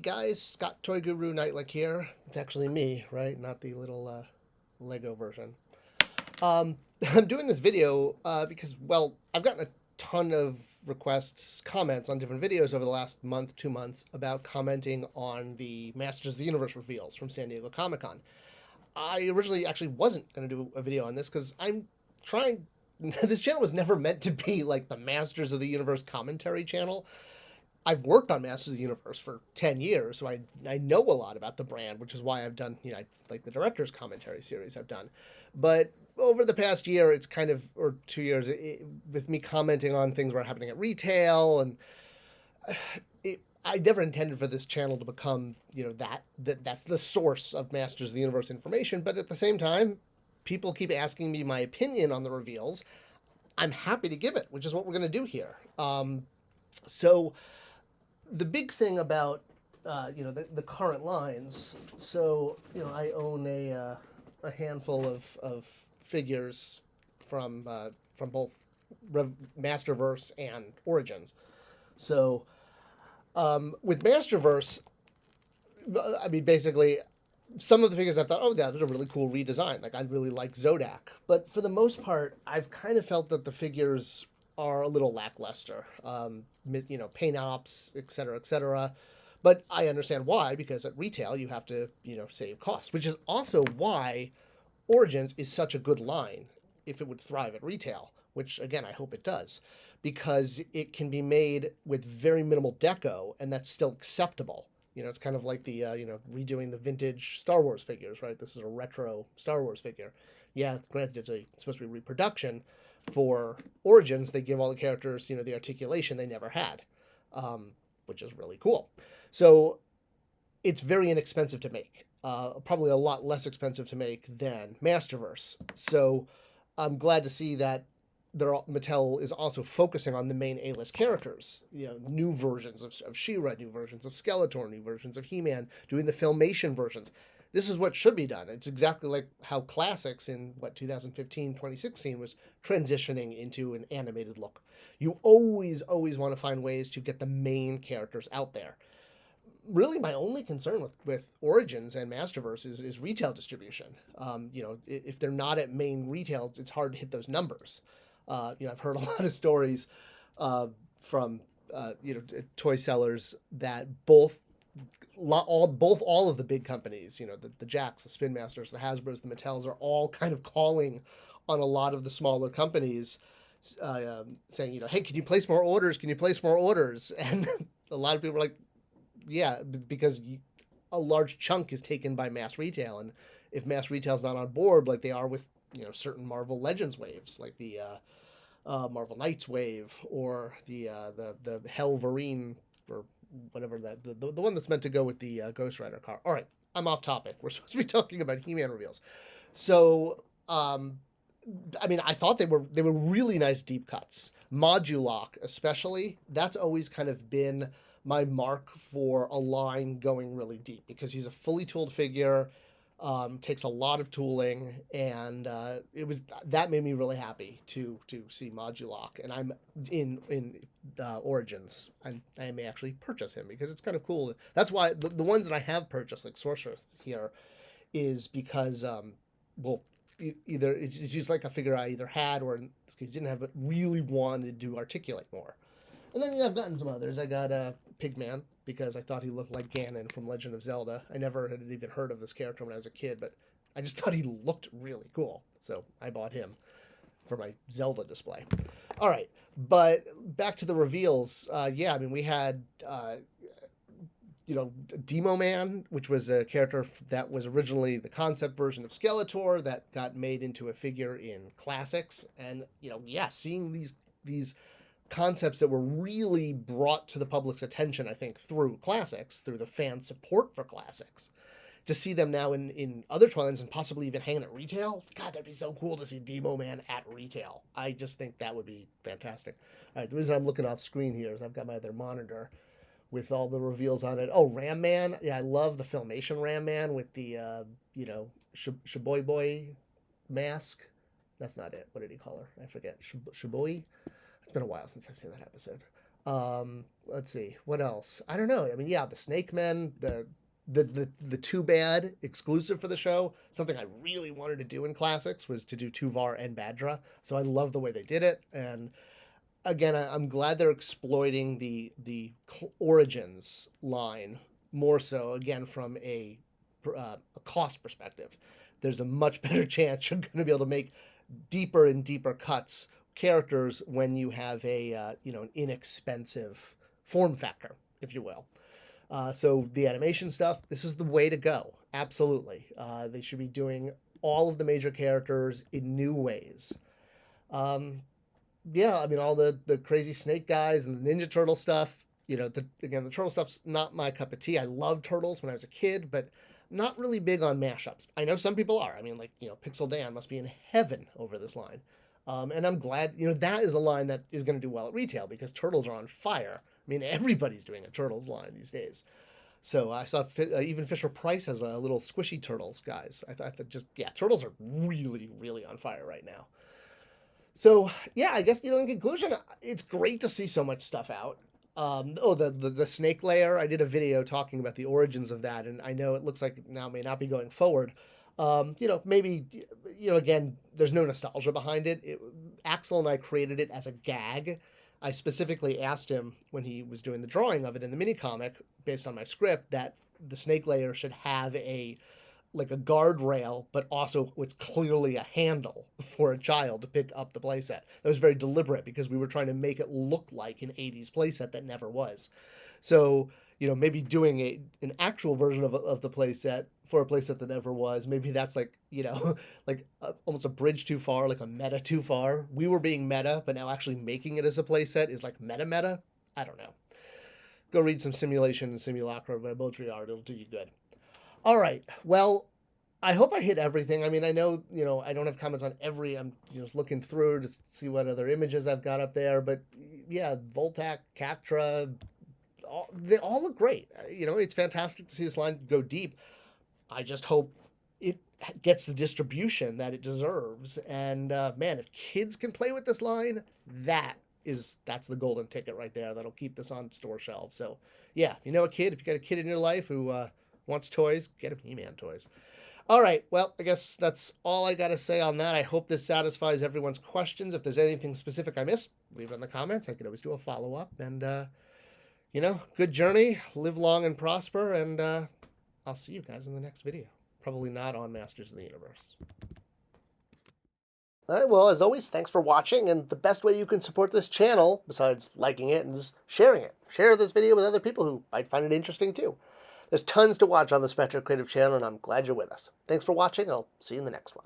guys, Scott Toy Guru Nightlick here. It's actually me, right? Not the little Lego version. Um, I'm doing this video because, well, I've gotten a ton of requests, comments on different videos over the last month, 2 months about commenting on the Masters of the Universe reveals from San Diego Comic Con. I originally actually wasn't going to do a video on this because I'm trying. This channel was never meant to be like the Masters of the Universe commentary channel. I've worked on Masters of the Universe for 10 years, so I know a lot about the brand, which is why I've done, like the director's commentary series I've done. But over the past year, it's kind of, or 2 years, with me commenting on things that are happening at retail, and I never intended for this channel to become, that's the source of Masters of the Universe information. But at the same time, people keep asking me my opinion on the reveals. I'm happy to give it, which is what we're going to do here. So the big thing about the current lines. So I own a handful of figures from both Masterverse and Origins. So with Masterverse, I mean, basically, some of the figures I thought, oh, that was a really cool redesign. Like, I really like Zodak. But for the most part, I've kind of felt that the figures are a little lackluster. Paint ops, et cetera, et cetera. But I understand why, because at retail, you have to, save costs, which is also why Origins is such a good line if it would thrive at retail, which, again, I hope it does, because it can be made with very minimal deco, and that's still acceptable. It's kind of like the, redoing the vintage Star Wars figures, right? This is a retro Star Wars figure. Yeah, granted, it's supposed to be reproduction. For Origins, they give all the characters, the articulation they never had, which is really cool. So it's very inexpensive to make, probably a lot less expensive to make than Masterverse. So I'm glad to see that Mattel is also focusing on the main A-list characters, new versions of She-Ra, new versions of Skeletor, new versions of He-Man, doing the Filmation versions. This is what should be done. It's exactly like how Classics in 2015, 2016 was transitioning into an animated look. You always want to find ways to get the main characters out there. Really, my only concern with Origins and Masterverse is retail distribution. If they're not at main retail, it's hard to hit those numbers. I've heard a lot of stories from toy sellers that all of the big companies, the Jacks, the Spin Masters, the Hasbros, the Mattels, are all kind of calling on a lot of the smaller companies, saying, hey, can you place more orders? Can you place more orders? And a lot of people are like, yeah, because a large chunk is taken by mass retail, and if mass retail is not on board, like they are with certain Marvel Legends waves, like the Marvel Knights wave, or the Helverine, or whatever the one that's meant to go with the Ghost Rider car. All right, I'm off topic. We're supposed to be talking about He-Man reveals. So, I thought they were really nice deep cuts. Modulok, especially, that's always kind of been my mark for a line going really deep, because he's a fully tooled figure. Takes a lot of tooling, and that made me really happy to see Modulok. And I'm in Origins. I may actually purchase him because it's kind of cool. That's why the ones that I have purchased, like Sorceress here, is because either it's just like a figure I either had, or in this case didn't have, but really wanted to articulate more. And then I've gotten some others. I got Pigman, because I thought he looked like Ganon from Legend of Zelda. I never had even heard of this character when I was a kid, but I just thought he looked really cool. So I bought him for my Zelda display. All right, but back to the reveals. We had, Demo Man, which was a character that was originally the concept version of Skeletor that got made into a figure in Classics. And, seeing these concepts that were really brought to the public's attention, I think, through Classics, through the fan support for Classics, to see them now in other toy lines and possibly even hanging at retail. God, that'd be so cool to see Demo Man at retail. I just think that would be fantastic. All right, the reason I'm looking off screen here is I've got my other monitor with all the reveals on it. Oh, Ram Man. Yeah, I love the Filmation Ram Man with the, Shaboy Boy mask. That's not it. What did he call her? I forget. Shaboy? It's been a while since I've seen that episode. Let's see, what else? I don't know. I mean, yeah, the Snake Men, the Too Bad exclusive for the show, something I really wanted to do in Classics was to do Tuvar and Badra. So I love the way they did it. And again, I'm glad they're exploiting the Origins line more so, again, from a cost perspective. There's a much better chance you're going to be able to make deeper and deeper cuts characters when you have a an inexpensive form factor, if you will. So the animation stuff, this is the way to go. Absolutely, they should be doing all of the major characters in new ways. Yeah, I mean, all the crazy snake guys and the Ninja Turtle stuff. The turtle stuff's not my cup of tea. I loved Turtles when I was a kid, but not really big on mashups. I know some people are. I mean, like, Pixel Dan must be in heaven over this line. And I'm glad, that is a line that is going to do well at retail because Turtles are on fire. I mean, everybody's doing a Turtles line these days. So I saw even Fisher Price has a little squishy Turtles, guys. I thought that Turtles are really, really on fire right now. So, yeah, I guess, in conclusion, it's great to see so much stuff out. The snake layer, I did a video talking about the origins of that, and I know it looks like now may not be going forward. Maybe, again, there's no nostalgia behind it. Axel and I created it as a gag. I specifically asked him when he was doing the drawing of it in the mini comic, based on my script, that the snake layer should have a guardrail, but also it's clearly a handle for a child to pick up the playset. That was very deliberate because we were trying to make it look like an 80s playset that never was. So, maybe doing an actual version of the playset for a playset that never was, maybe that's almost a bridge too far, like a meta too far. We were being meta, but now actually making it as a playset is like meta. I don't know. Go read some Simulation and Simulacra by Baudrillard. It'll do you good. All right. Well, I hope I hit everything. I mean, I know, I don't have comments on every, I'm just looking through to see what other images I've got up there. But yeah, Voltac, Cactra, they all look great. It's fantastic to see this line go deep. I just hope it gets the distribution that it deserves. And man, if kids can play with this line, that's the golden ticket right there. That'll keep this on store shelves. So yeah, if you got a kid in your life who wants toys, get him He-Man toys. All right, well, I guess that's all I got to say on that. I hope this satisfies everyone's questions. If there's anything specific I missed, leave it in the comments. I could always do a follow-up. And, good journey. Live long and prosper. And I'll see you guys in the next video. Probably not on Masters of the Universe. All right, well, as always, thanks for watching. And the best way you can support this channel, besides liking it, is sharing it. Share this video with other people who might find it interesting, too. There's tons to watch on the Spectra Creative channel, and I'm glad you're with us. Thanks for watching. I'll see you in the next one.